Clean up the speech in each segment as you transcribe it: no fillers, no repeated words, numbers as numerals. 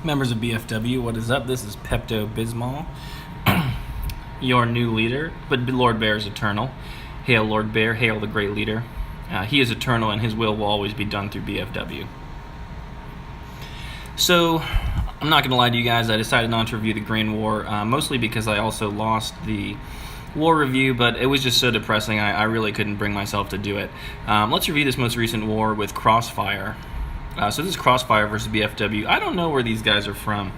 Members of BFW, what is up? This is Pepto-Bismol, your new leader, but Lord Bear is eternal. Hail Lord Bear, hail the great leader. He is eternal and his will always be done through BFW. So, I'm not going to lie to you guys, I decided not to review the Grand War, mostly because I also lost the war review, but it was just so depressing, I really couldn't bring myself to do it. Let's review this most recent war with Crossfire. So this is Crossfire versus BFW. I don't know where these guys are from.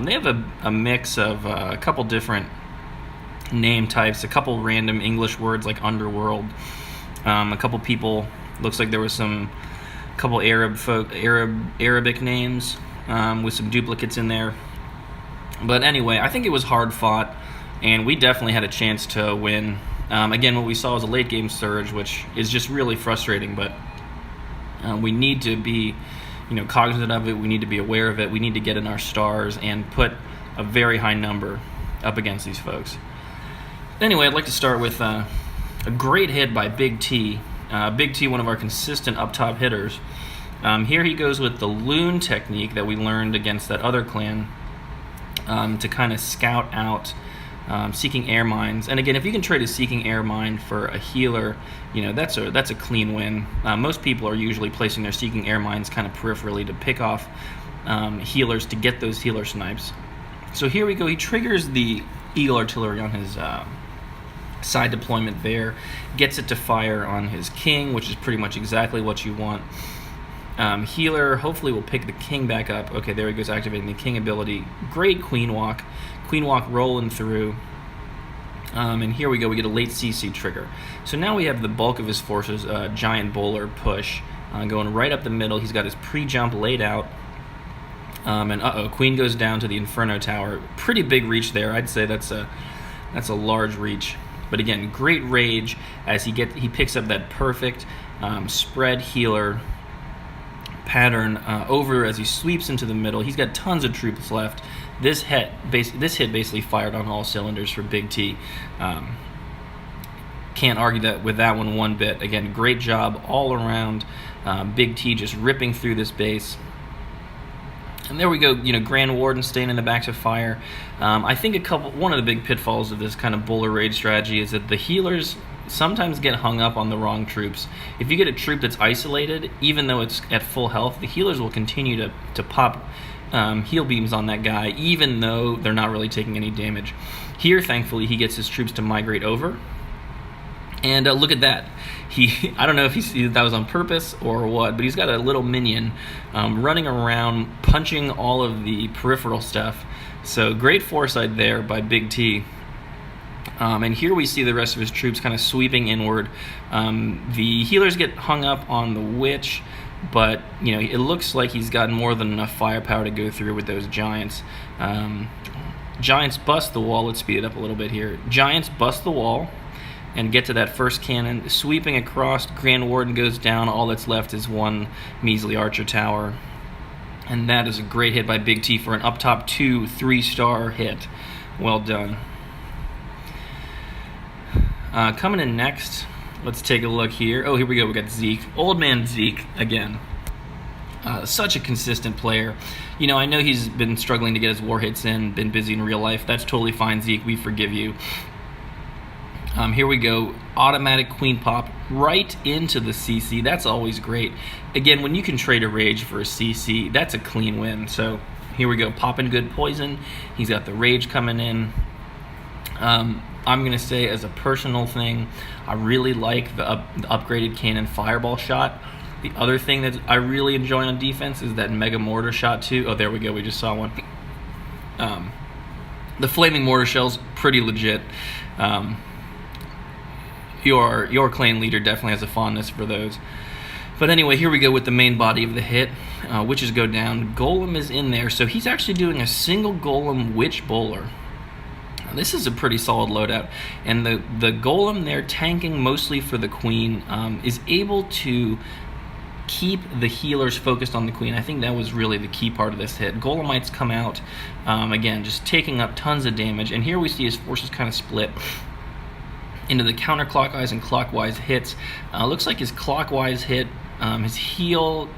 They have a mix of a couple different name types, a couple random English words like underworld, a couple people. Looks like there was couple Arabic names with some duplicates in there. But anyway, I think it was hard fought, and we definitely had a chance to win. Again, what we saw was a late game surge, which is just really frustrating, but we need to be, cognizant of it. We need to be aware of it. We need to get in our stars and put a very high number up against these folks. Anyway, I'd like to start with a great hit by Big T. Big T, one of our consistent up top hitters. Here he goes with the loon technique that we learned against that other clan to kind of scout out seeking air mines. And again, if you can trade a seeking air mine for a healer, that's a clean win. Most people are usually placing their seeking air mines kind of peripherally to pick off healers to get those healer snipes. So here we go. He triggers the Eagle Artillery on his side deployment there, gets it to fire on his king, which is pretty much exactly what you want. Healer hopefully will pick the king back up. Okay, there he goes, activating the king ability. Great queen walk rolling through. And here we go, we get a late CC trigger. So now we have the bulk of his forces, giant bowler push, going right up the middle. He's got his pre-jump laid out. And queen goes down to the Inferno Tower. Pretty big reach there. I'd say that's a large reach. But again, great rage as he picks up that perfect spread healer pattern over as he sweeps into the middle. He's got tons of troops left. This hit basically fired on all cylinders for Big T. Can't argue that with that one bit. Again, great job all around. Big T just ripping through this base. And there we go, Grand Warden staying in the backs of fire. I think one of the big pitfalls of this kind of bowler raid strategy is that the healers sometimes get hung up on the wrong troops. If you get a troop that's isolated, even though it's at full health, the healers will continue to pop heal beams on that guy, even though they're not really taking any damage. Here, thankfully, he gets his troops to migrate over. And look at that. I don't know if that was on purpose or what, but he's got a little minion running around, punching all of the peripheral stuff. So great foresight there by Big T. And here we see the rest of his troops kind of sweeping inward. The healers get hung up on the witch, but it looks like he's got more than enough firepower to go through with those giants. Giants bust the wall. Let's speed it up a little bit here. Giants bust the wall and get to that first cannon, sweeping across. Grand Warden goes down. All that's left is one measly archer tower. And that is a great hit by Big T for an up top 3-star hit. Well done. Coming in next, let's take a look here. Oh, here we go. We got Zeke. Old man Zeke again. Such a consistent player. I know he's been struggling to get his war hits in, been busy in real life. That's totally fine, Zeke. We forgive you. Here we go, automatic queen pop right into the CC. That's always great. Again, when you can trade a rage for a CC, that's a clean win. So here we go, popping good poison. He's got the rage coming in. I'm going to say as a personal thing, I really like the upgraded cannon fireball shot. The other thing that I really enjoy on defense is that mega mortar shot too. Oh, there we go, we just saw one. The flaming mortar shell's pretty legit. Your clan leader definitely has a fondness for those. But anyway, here we go with the main body of the hit. Witches go down. Golem is in there, so he's actually doing a single golem witch bowler. Now, this is a pretty solid loadout. And the golem there, tanking mostly for the queen, is able to keep the healers focused on the queen. I think that was really the key part of this hit. Golemites come out, again, just taking up tons of damage. And here we see his forces kind of split into the counterclockwise and clockwise hits. Looks like his clockwise hit, his heal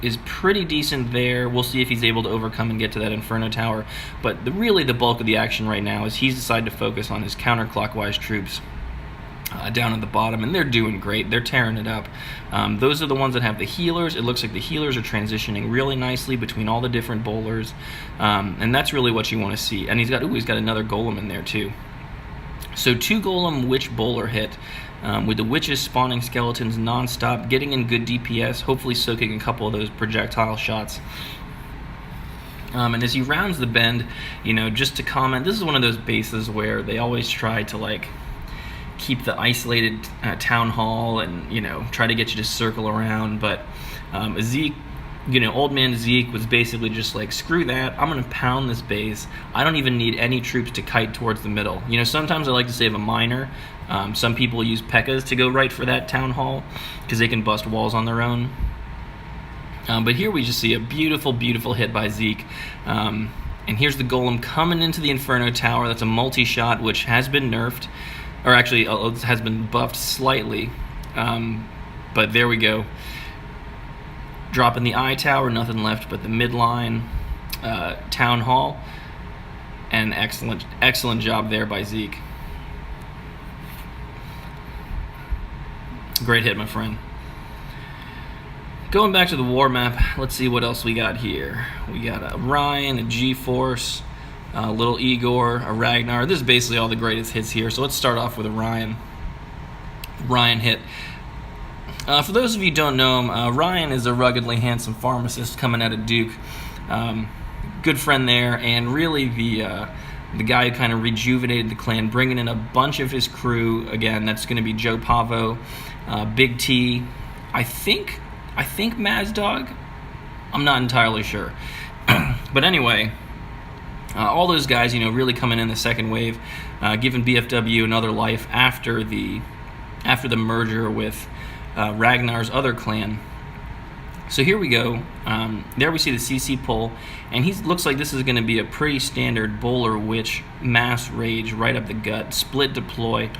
is pretty decent there. We'll see if he's able to overcome and get to that Inferno Tower. But really the bulk of the action right now is he's decided to focus on his counterclockwise troops down at the bottom, and they're doing great. They're tearing it up. Those are the ones that have the healers. It looks like the healers are transitioning really nicely between all the different bowlers, and that's really what you want to see. And he's got another golem in there too. So 2 golem witch bowler hit, with the witches spawning skeletons non-stop, getting in good DPS, hopefully soaking a couple of those projectile shots. And as he rounds the bend, just to comment, this is one of those bases where they always try to keep the isolated town hall and try to get you to circle around, but Zeke, old man Zeke was basically just like, screw that, I'm gonna pound this base. I don't even need any troops to kite towards the middle. Sometimes I like to save a miner. Some people use P.E.K.K.A.s to go right for that town hall because they can bust walls on their own. But here we just see a beautiful hit by Zeke. And here's the golem coming into the Inferno Tower. That's a multi-shot, which has been nerfed. Or actually, has been buffed slightly. But there we go. Dropping the eye tower, nothing left but the midline town hall. And excellent job there by Zeke. Great hit, my friend. Going back to the war map, let's see what else we got here. We got a Ryan, a G-Force, a little Igor, a Ragnar. This is basically all the greatest hits here. So let's start off with a Ryan. Ryan hit. For those of you who don't know him, Ryan is a ruggedly handsome pharmacist coming out of Duke. Good friend there, and really the guy who kind of rejuvenated the clan, bringing in a bunch of his crew. Again, that's going to be Joe Pavo, Big T, I think Mazdog. I'm not entirely sure. But anyway, all those guys, really coming in the second wave, giving BFW another life after the merger with Ragnar's other clan. So here we go. There we see the CC pull, and he looks like this is going to be a pretty standard bowler witch mass rage right up the gut, split deploy.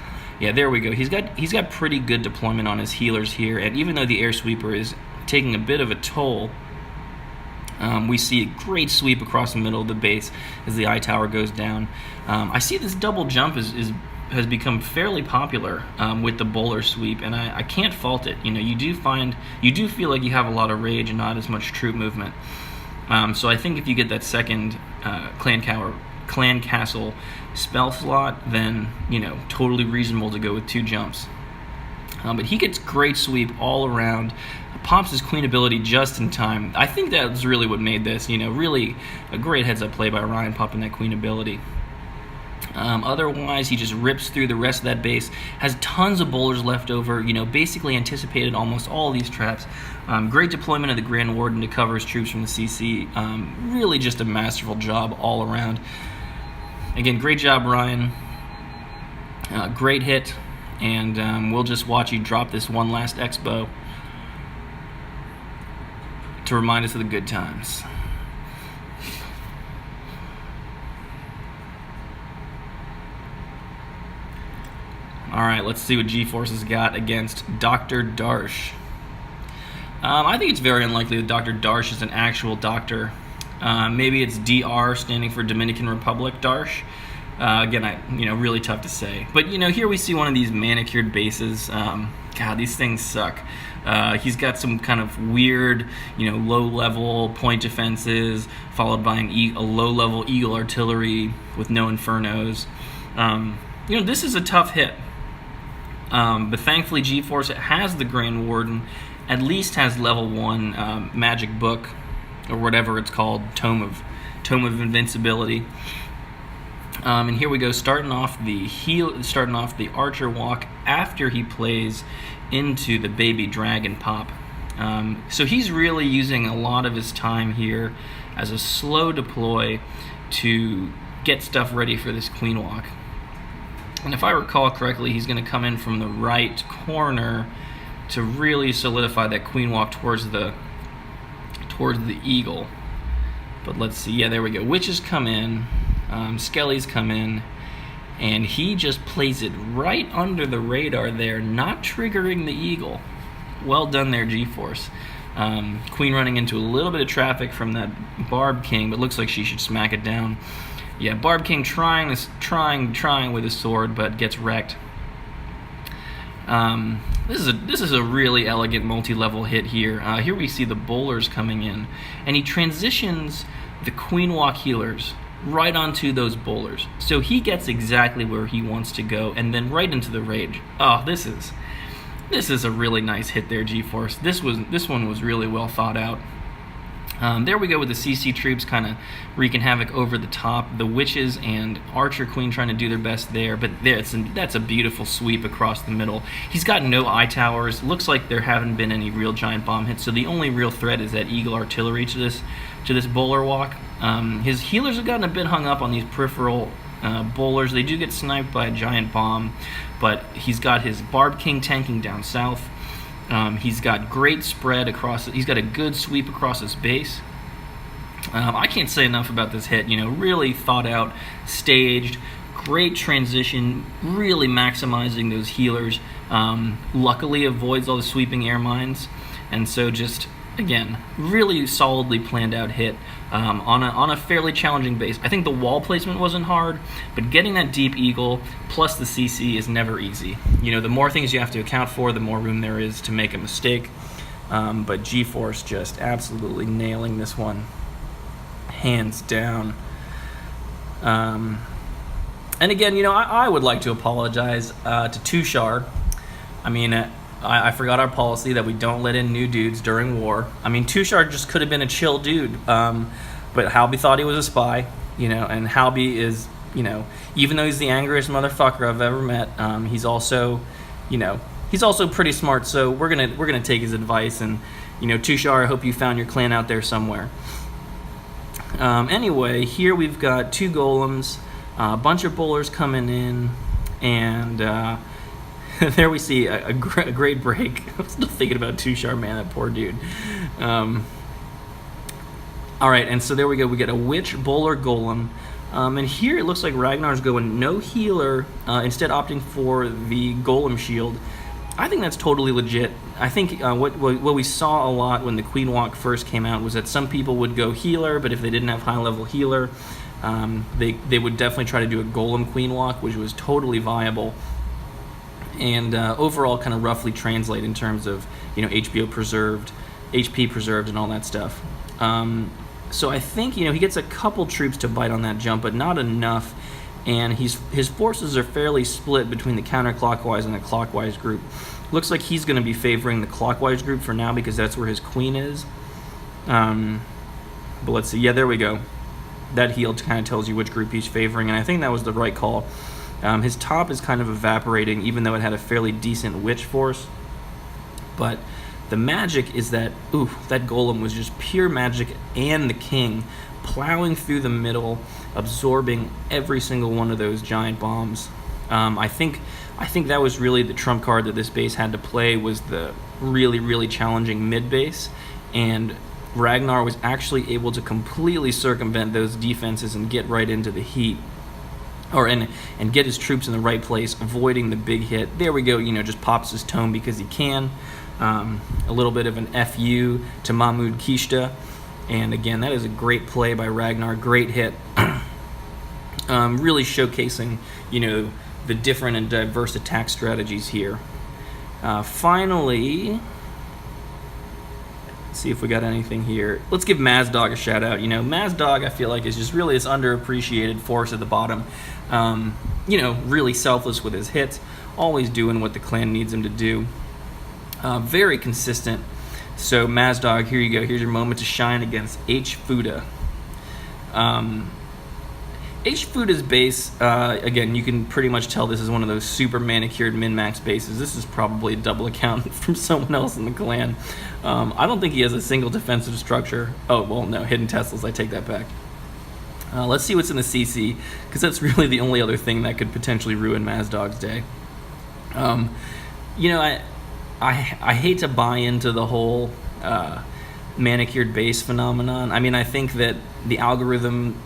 Yeah, there we go. He's got pretty good deployment on his healers here, and even though the air sweeper is taking a bit of a toll, we see a great sweep across the middle of the base as the eye tower goes down. I see this double jump has become fairly popular with the bowler sweep, and I can't fault it. You do feel like you have a lot of rage and not as much troop movement. So I think if you get that second clan castle spell slot, then totally reasonable to go with 2 jumps. But he gets great sweep all around, pops his queen ability just in time. I think that's really what made this, really a great heads-up play by Ryan, popping that queen ability. Otherwise, he just rips through the rest of that base, has tons of bowlers left over, basically anticipated almost all of these traps. Great deployment of the Grand Warden to cover his troops from the CC. Really just a masterful job all around. Again, great job, Ryan. Great hit, and we'll just watch you drop this one last X-bow to remind us of the good times. All right, let's see what G-Force has got against Dr. Darsh. I think it's very unlikely that Dr. Darsh is an actual doctor. Maybe it's DR, standing for Dominican Republic Darsh. Again, really tough to say. But, here we see one of these manicured bases. God, these things suck. He's got some kind of weird, low-level point defenses, followed by a low-level Eagle artillery with no infernos. This is a tough hit. But thankfully G-Force has the Grand Warden, at least has level 1 magic book, or whatever it's called, Tome of Invincibility. And here we go, starting off the Archer walk after he plays into the baby dragon pop. So he's really using a lot of his time here as a slow deploy to get stuff ready for this queen walk. And if I recall correctly, he's going to come in from the right corner to really solidify that queen walk towards the eagle. But let's see. Yeah, there we go. Witches come in. Skellies come in. And he just plays it right under the radar there, not triggering the eagle. Well done there, G-Force. Queen running into a little bit of traffic from that Barb King, but looks like she should smack it down. Yeah, Barb King trying with his sword, but gets wrecked. This is a really elegant multi-level hit here. Here we see the bowlers coming in, and he transitions the Queen Walk healers right onto those bowlers. So he gets exactly where he wants to go, and then right into the rage. Oh, this is a really nice hit there, G-Force. This one was really well thought out. There we go with the CC troops kind of wreaking havoc over the top. The Witches and Archer Queen trying to do their best there, but that's a beautiful sweep across the middle. He's got no eye towers. Looks like there haven't been any real giant bomb hits, so the only real threat is that Eagle Artillery to this bowler walk. His healers have gotten a bit hung up on these peripheral bowlers. They do get sniped by a giant bomb, but he's got his Barb King tanking down south. He's got great spread across. He's got a good sweep across his base. I can't say enough about this hit. Really thought out, staged, great transition, really maximizing those healers. Luckily avoids all the sweeping air mines, and so just again really solidly planned out hit on a fairly challenging base. I think the wall placement wasn't hard, but getting that deep eagle plus the CC is never easy. The more things you have to account for, the more room there is to make a mistake. But G-Force just absolutely nailing this one, hands down. And again, I would like to apologize to Tushar. I forgot our policy that we don't let in new dudes during war. Tushar just could have been a chill dude, but Halby thought he was a spy, and Halby is, even though he's the angriest motherfucker I've ever met, he's also pretty smart. So we're gonna take his advice, and Tushar, I hope you found your clan out there somewhere. Anyway, here we've got two golems, a bunch of bowlers coming in, and there we see a great break. I'm still thinking about Tushar, man, that poor dude. All right, and so there we go. We get a Witch Bowler Golem. And here it looks like Ragnar's going no healer, instead opting for the Golem shield. I think that's totally legit. I think what we saw a lot when the Queen Walk first came out was that some people would go healer, but if they didn't have high-level healer, they would definitely try to do a Golem Queen Walk, which was totally viable. And overall kind of roughly translate in terms of HP preserved and all that stuff. So I think he gets a couple troops to bite on that jump, but not enough. And his forces are fairly split between the counterclockwise and the clockwise group. Looks like he's going to be favoring the clockwise group for now because that's where his queen is. But let's see. Yeah, there we go. That heal kind of tells you which group he's favoring, and I think that was the right call. His top is kind of evaporating, even though it had a fairly decent witch force. But the magic is that, that golem was just pure magic, and the king plowing through the middle, absorbing every single one of those giant bombs. I think that was really the trump card that this base had to play, was the really, really challenging mid base, and Ragnar was actually able to completely circumvent those defenses and get right into the heat. And get his troops in the right place, avoiding the big hit. There we go, just pops his tome because he can. A little bit of an FU to Mahmud Kishta. And again, that is a great play by Ragnar, great hit. Really showcasing, the different and diverse attack strategies here. Finally, let's see if we got anything here. Let's give Mazdog a shout out. Mazdog, I feel like, is just really this underappreciated force at the bottom. Really selfless with his hits, always doing what the clan needs him to do. Very consistent. So Mazdog, here you go. Here's your moment to shine against H. Fuda. H. Fuda's base, again, you can pretty much tell this is one of those super manicured min-max bases. This is probably a double account from someone else in the clan. I don't think he has a single defensive structure. Oh, well, no, hidden Teslas. I take that back. Let's see what's in the CC, because that's really the only other thing that could potentially ruin Mazdog's day. I hate to buy into the whole manicured base phenomenon. I mean, I think that the algorithm,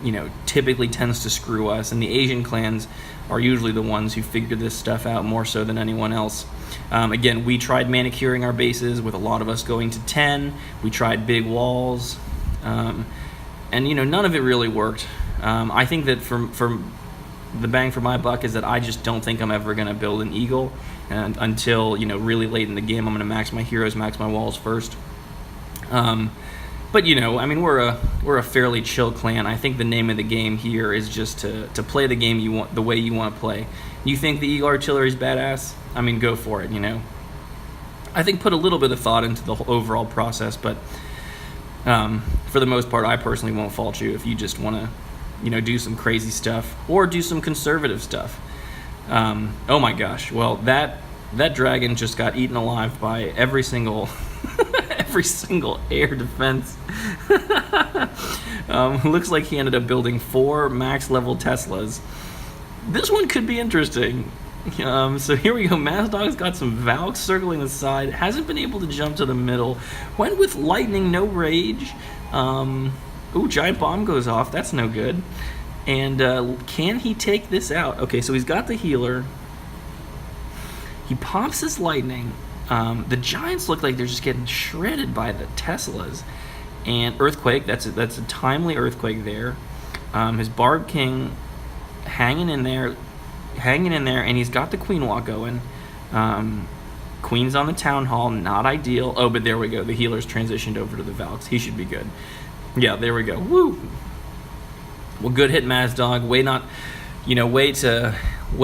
typically tends to screw us, and the Asian clans are usually the ones who figure this stuff out more so than anyone else. Again, we tried manicuring our bases with a lot of us going to 10. We tried big walls, and none of it really worked. I think that for the bang for my buck is that I just don't think I'm ever going to build an eagle, and until really late in the game. I'm going to max my heroes, max my walls first. But I mean, we're a fairly chill clan. I think the name of the game here is just to play the game you want, the way you want to play. You think the Eagle Artillery is badass? I mean, go for it. I think put a little bit of thought into the whole overall process, but for the most part, I personally won't fault you if you just want to, do some crazy stuff or do some conservative stuff. Oh my gosh! Well, that dragon just got eaten alive by every single air defense. Looks like he ended up building 4 max level Teslas. This one could be interesting. So here we go. Mazdog's got some Valks circling the side. Hasn't been able to jump to the middle. Went with lightning, no rage. Ooh, giant bomb goes off. That's no good. And can he take this out? Okay, so he's got the healer. He pops his lightning. The Giants look like they're just getting shredded by the Teslas. And Earthquake, that's a timely Earthquake there. His Barb King hanging in there, and he's got the Queen Walk going. Queen's on the Town Hall, not ideal. Oh, but there we go. The healer's transitioned over to the Valks. He should be good. Yeah, there we go. Woo! Well, good hit, Mazdog. Way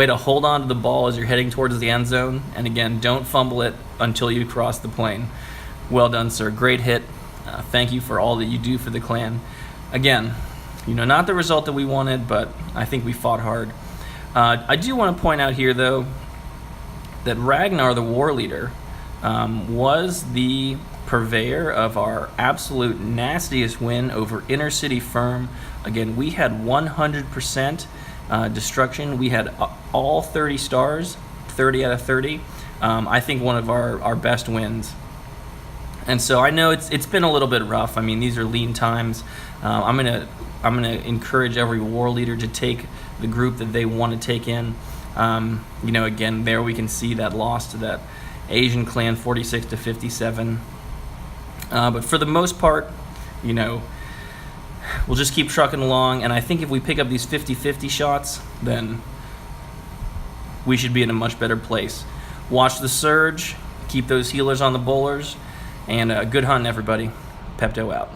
to hold on to the ball as you're heading towards the end zone. And again, don't fumble it until you cross the plane. Well done, sir. Great hit. Thank you for all that you do for the clan. Again, not the result that we wanted, but I think we fought hard. I do want to point out here, though, that Ragnar, the war leader, was the purveyor of our absolute nastiest win over Inner City Firm. Again, we had 100% destruction. We had all 30 stars, 30 out of 30. I think one of our best wins. And so I know it's been a little bit rough. I mean, these are lean times. I'm gonna encourage every war leader to take the group that they want to take in. Again, there we can see that loss to that Asian clan, 46 to 57. But for the most part, we'll just keep trucking along, and I think if we pick up these 50-50 shots, then we should be in a much better place. Watch the surge, keep those healers on the bowlers, and good hunting, everybody. Pepto out.